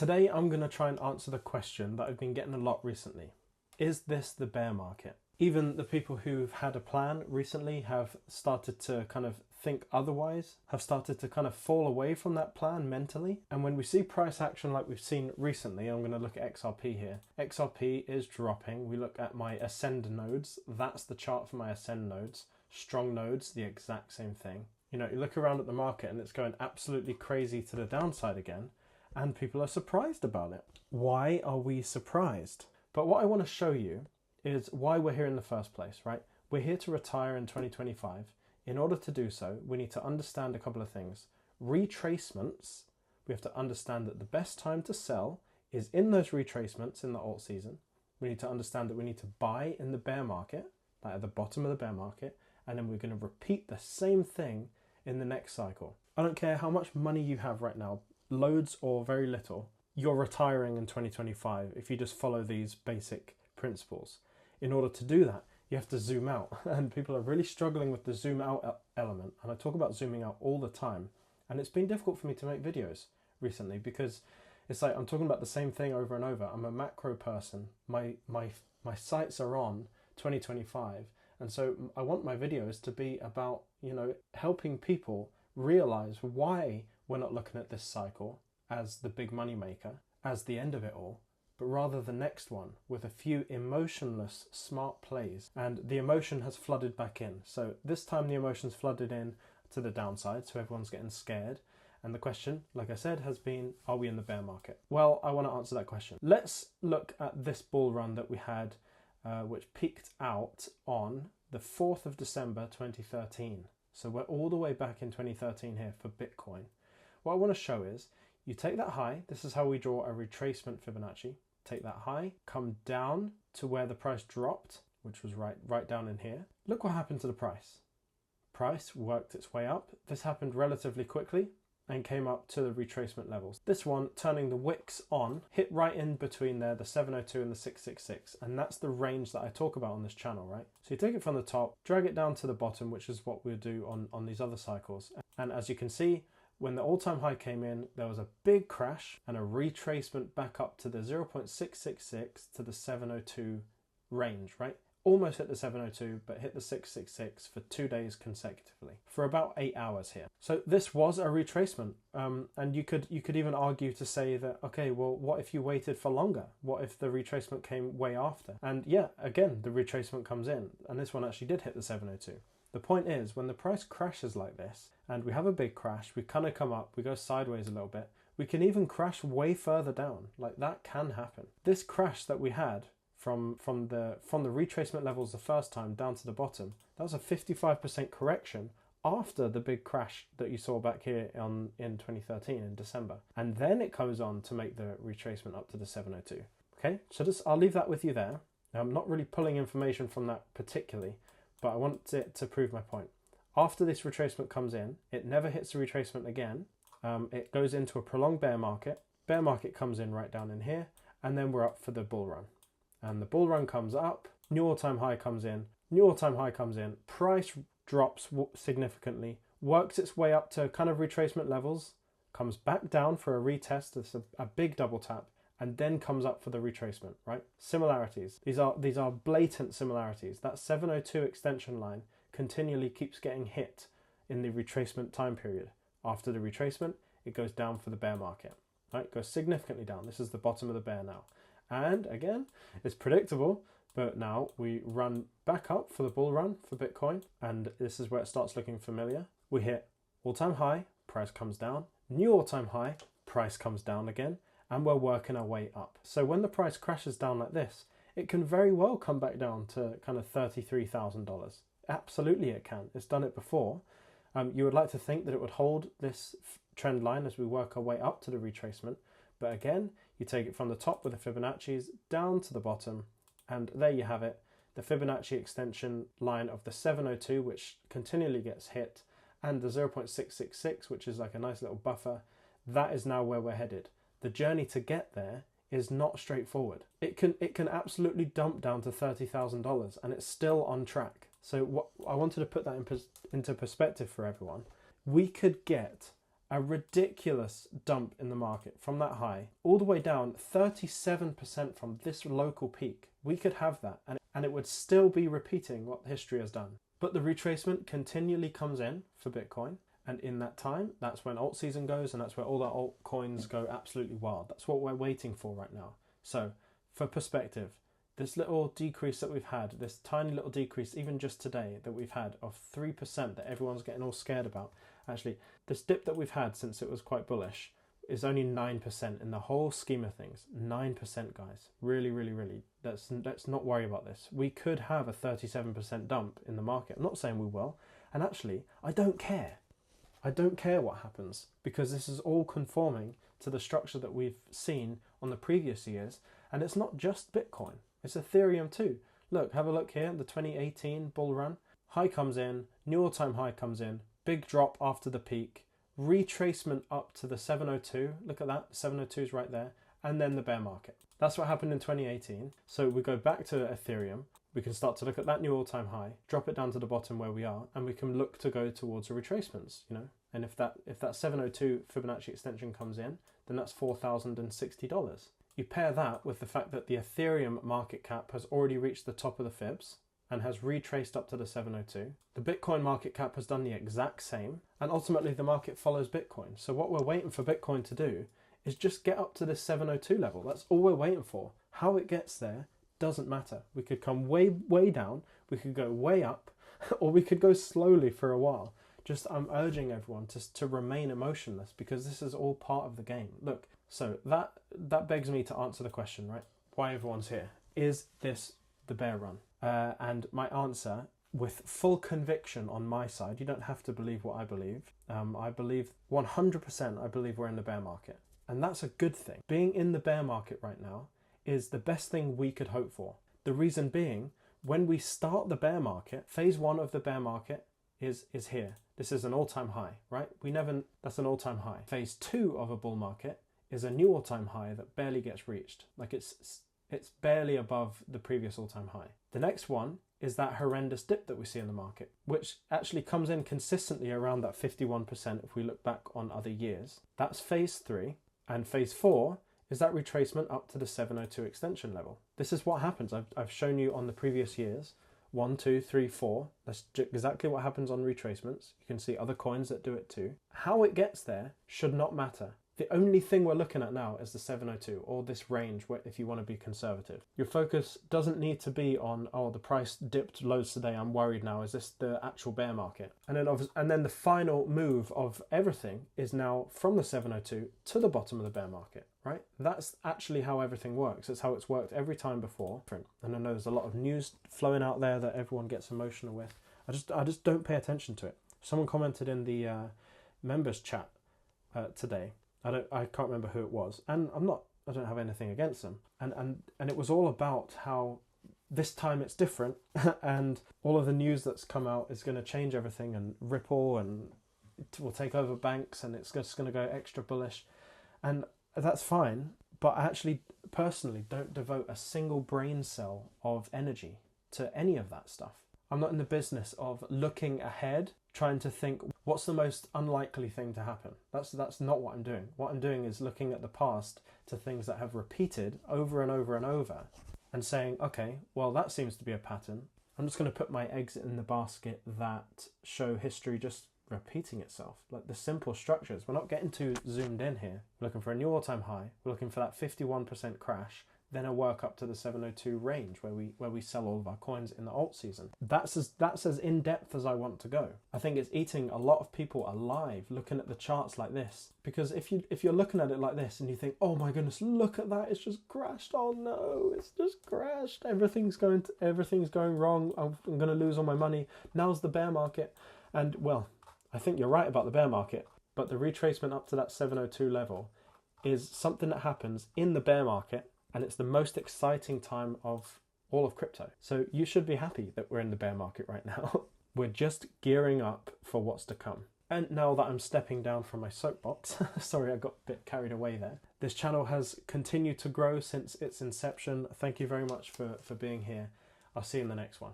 Today I'm going to try and answer the question that I've been getting a lot recently. Is this the bear market? Even the people who've had a plan recently have started to kind of think otherwise, have started to kind of fall away from that plan mentally. And when we see price action like we've seen recently, I'm going to look at XRP here. XRP is dropping. We look at my ascend nodes. That's the chart for my ascend nodes. Strong nodes, the exact same thing. You know, you look around at the market and it's going absolutely crazy to the downside again, and people are surprised about it. Why are we surprised? But what I want to show you is why we're here in the first place, right? We're here to retire in 2025. In order to do so, we need to understand a couple of things. Retracements, we have to understand that the best time to sell is in those retracements in the alt season. We need to understand that we need to buy in the bear market, like at the bottom of the bear market, and then we're going to repeat the same thing in the next cycle. I don't care how much money you have right now, loads or very little, you're retiring in 2025 if you just follow these basic principles. In order to do that, you have to zoom out, and people are really struggling with the zoom out element, and I talk about zooming out all the time, and it's been difficult for me to make videos recently because it's like I'm talking about the same thing over and over. I'm a macro person. My sights are on 2025, and so I want my videos to be about, you know, helping people realize why we're not looking at this cycle as the big money maker, as the end of it all, but rather the next one with a few emotionless, smart plays. And the emotion has flooded back in. So this time the emotion's flooded in to the downside, so everyone's getting scared. And the question, like I said, has been, are we in the bear market? Well, I want to answer that question. Let's look at this bull run that we had, which peaked out on the 4th of December 2013. So we're all the way back in 2013 here for Bitcoin. What I want to show is, you take that high, this is how we draw a retracement Fibonacci. Take that high, come down to where the price dropped, which was right down in here. Look what happened to the price. Price worked its way up. This happened relatively quickly and came up to the retracement levels. This one, turning the wicks on, hit right in between there, the 702 and the 666, and that's the range that I talk about on this channel, right? So you take it from the top, drag it down to the bottom, which is what we'll do on these other cycles. And as you can see, when the all-time high came in, there was a big crash and a retracement back up to the 0.666 to the 702 range, right? Almost hit the 702, but hit the 666 for 2 days consecutively for about 8 hours here. So this was a retracement, and you could even argue to say that, okay, well, what if you waited for longer? What if the retracement came way after? And yeah, again, the retracement comes in, and this one actually did hit the 702. The point is, when the price crashes like this, and we have a big crash, we kind of come up, we go sideways a little bit, we can even crash way further down. Like, that can happen. This crash that we had from the retracement levels the first time down to the bottom, that was a 55% correction after the big crash that you saw back here in 2013 in December. And then it goes on to make the retracement up to the 702. Okay, so I'll leave that with you there. Now, I'm not really pulling information from that particularly, but I want it to prove my point. After this retracement comes in, it never hits the retracement again. It goes into a prolonged bear market. Bear market comes in right down in here, and then we're up for the bull run. And the bull run comes up, new all-time high comes in, new all-time high comes in, price drops significantly, works its way up to kind of retracement levels, comes back down for a retest, it's a big double tap, and then comes up for the retracement, right? Similarities. These are blatant similarities. That 702 extension line continually keeps getting hit in the retracement time period. After the retracement, it goes down for the bear market, right? It goes significantly down. This is the bottom of the bear now. And again, it's predictable, but now we run back up for the bull run for Bitcoin, and this is where it starts looking familiar. We hit all-time high, price comes down, new all-time high, price comes down again, and we're working our way up. So when the price crashes down like this, it can very well come back down to kind of $33,000. Absolutely it can. It's done it before. You would like to think that it would hold this trend line as we work our way up to the retracement. But again, you take it from the top with the Fibonacci's down to the bottom, and there you have it. The Fibonacci extension line of the 702, which continually gets hit, and the 0.666, which is like a nice little buffer. That is now where we're headed. The journey to get there is not straightforward. It can absolutely dump down to $30,000, and it's still on track. So what I wanted to put that into perspective for everyone. We could get a ridiculous dump in the market from that high, all the way down 37% from this local peak. We could have that and it would still be repeating what history has done. But the retracement continually comes in for Bitcoin. And in that time, that's when alt season goes, and that's where all the altcoins go absolutely wild. That's what we're waiting for right now. So for perspective, this little decrease that we've had, this tiny little decrease, even just today that we've had of 3% that everyone's getting all scared about. Actually, this dip that we've had since it was quite bullish is only 9% in the whole scheme of things. 9%, guys. Really, really, really. Let's not worry about this. We could have a 37% dump in the market. I'm not saying we will. And actually, I don't care. I don't care what happens, because this is all conforming to the structure that we've seen on the previous years. And it's not just Bitcoin, it's Ethereum too. Look, have a look here, the 2018 bull run. High comes in, new all-time high comes in, big drop after the peak, retracement up to the 702. Look at that, 702 is right there. And then the bear market. That's what happened in 2018. So we go back to Ethereum. We can start to look at that new all-time high, drop it down to the bottom where we are, and we can look to go towards the retracements, you know. And if that 702 Fibonacci extension comes in, then that's $4,060. You pair that with the fact that the Ethereum market cap has already reached the top of the fibs and has retraced up to the 702. The Bitcoin market cap has done the exact same, and ultimately the market follows Bitcoin. So what we're waiting for Bitcoin to do is just get up to this 702 level. That's all we're waiting for. How it gets there doesn't matter. We could come way down, we could go way up, or we could go slowly for a while. Just I'm urging everyone to remain emotionless, because this is all part of the game. Look, so that begs me to answer the question, right? Why everyone's here. Is this the bear run? And my answer, with full conviction on my side, you don't have to believe what I believe. I believe 100%, I believe we're in the bear market. And that's a good thing. Being in the bear market right now is the best thing we could hope for. The reason being, when we start the bear market, phase one of the bear market is here. This is an all-time high, right? That's an all-time high. Phase two of a bull market is a new all-time high that barely gets reached. Like it's barely above the previous all-time high. The next one is that horrendous dip that we see in the market, which actually comes in consistently around that 51% if we look back on other years. That's phase three. And phase four is that retracement up to the 702 extension level. This is what happens. I've shown you on the previous years, 1, 2, 3, 4. That's exactly what happens on retracements. You can see other coins that do it too. How it gets there should not matter. The only thing we're looking at now is the 702, or this range, where if you want to be conservative. Your focus doesn't need to be on, oh, the price dipped loads today, I'm worried now, is this the actual bear market? And then the final move of everything is now from the 702 to the bottom of the bear market, right? That's actually how everything works. It's how it's worked every time before. And I know there's a lot of news flowing out there that everyone gets emotional with. I just don't pay attention to it. Someone commented in the members chat today. I can't remember who it was, and I don't have anything against them. And it was all about how this time it's different, and all of the news that's come out is going to change everything, and Ripple and it will take over banks, and it's just going to go extra bullish, and that's fine. But I actually personally don't devote a single brain cell of energy to any of that stuff. I'm not in the business of looking ahead, trying to think what's the most unlikely thing to happen. That's not what I'm doing. What I'm doing is looking at the past to things that have repeated over and over and over and saying, okay, well, that seems to be a pattern. I'm just going to put my eggs in the basket that show history just repeating itself. Like the simple structures. We're not getting too zoomed in here. We're looking for a new all-time high. We're looking for that 51% crash. Then a work up to the 702 range where we sell all of our coins in the alt season. That's as in-depth as I want to go. I think it's eating a lot of people alive looking at the charts like this. Because if you're looking at it like this and you think, oh my goodness, look at that, it's just crashed. Oh no, it's just crashed. Everything's going wrong. I'm going to lose all my money. Now's the bear market. And well, I think you're right about the bear market, but the retracement up to that 702 level is something that happens in the bear market. And it's the most exciting time of all of crypto. So you should be happy that we're in the bear market right now. We're just gearing up for what's to come. And now that I'm stepping down from my soapbox, sorry, I got a bit carried away there. This channel has continued to grow since its inception. Thank you very much for being here. I'll see you in the next one.